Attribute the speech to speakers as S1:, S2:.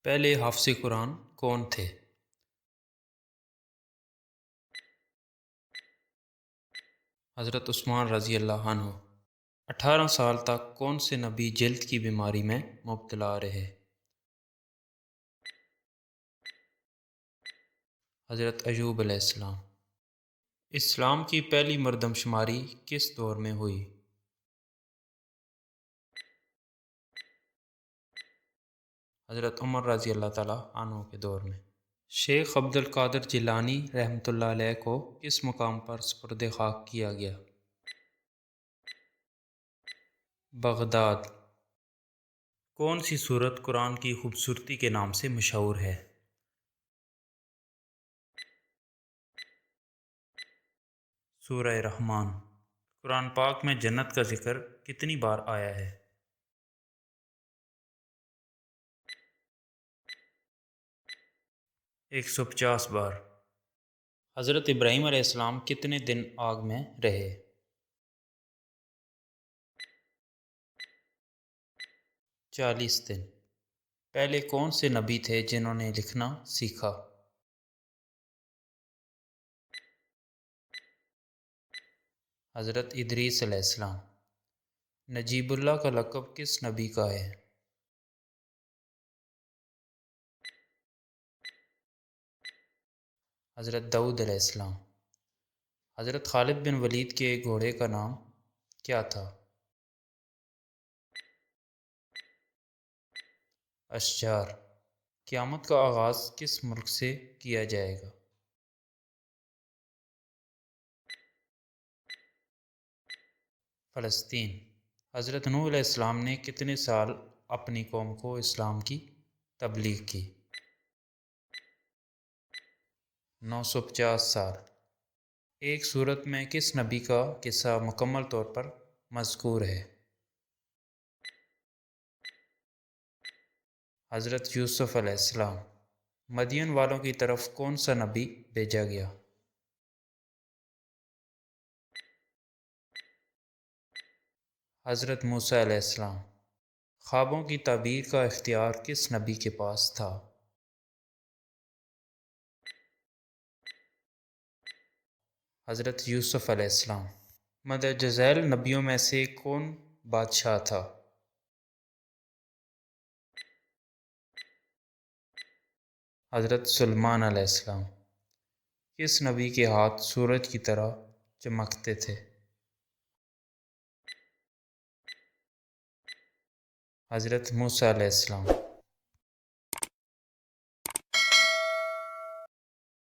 S1: پہلے حافظ قرآن کون تھے؟ حضرت عثمان رضی اللہ عنہ۔ 18 سال تک کون سے نبی جلد کی بیماری میں مبتلا رہے؟ حضرت ایوب علیہ السلام۔ اسلام کی پہلی مردم شماری کس دور میں ہوئی؟ حضرت عمر رضی اللہ تعالیٰ عنہ کے دور میں۔ شیخ عبد القادر جیلانی رحمۃ اللہ علیہ کو کس مقام پر سپرد خاک کیا گیا؟ بغداد۔ کون سی سورت قرآن کی خوبصورتی کے نام سے مشہور ہے؟ سورہ رحمان۔ قرآن پاک میں جنت کا ذکر کتنی بار آیا ہے؟ 150 بار۔ حضرت ابراہیم علیہ السلام کتنے دن آگ میں رہے؟ 40 دن۔ پہلے کون سے نبی تھے جنہوں نے لکھنا سیکھا؟ حضرت ادریس علیہ السلام۔ نجیب اللہ کا لقب کس نبی کا ہے؟ حضرت داؤد علیہ السلام۔ حضرت خالد بن ولید کے گھوڑے کا نام کیا تھا؟ اشجار۔ قیامت کا آغاز کس ملک سے کیا جائے گا؟ فلسطین۔ حضرت نوح علیہ السلام نے کتنے سال اپنی قوم کو اسلام کی تبلیغ کی؟ 950 سال۔ ایک سورت میں کس نبی کا قصہ مکمل طور پر مذکور ہے؟ حضرت یوسف علیہ السلام۔ مدین والوں کی طرف کون سا نبی بھیجا گیا؟ حضرت موسیٰ علیہ السلام۔ خوابوں کی تعبیر کا اختیار کس نبی کے پاس تھا؟ حضرت یوسف علیہ السلام۔ مندرجہ ذیل نبیوں میں سے کون بادشاہ تھا؟ حضرت سلیمان علیہ السلام۔ کس نبی کے ہاتھ سورج کی طرح چمکتے تھے؟ حضرت موسیٰ علیہ السلام۔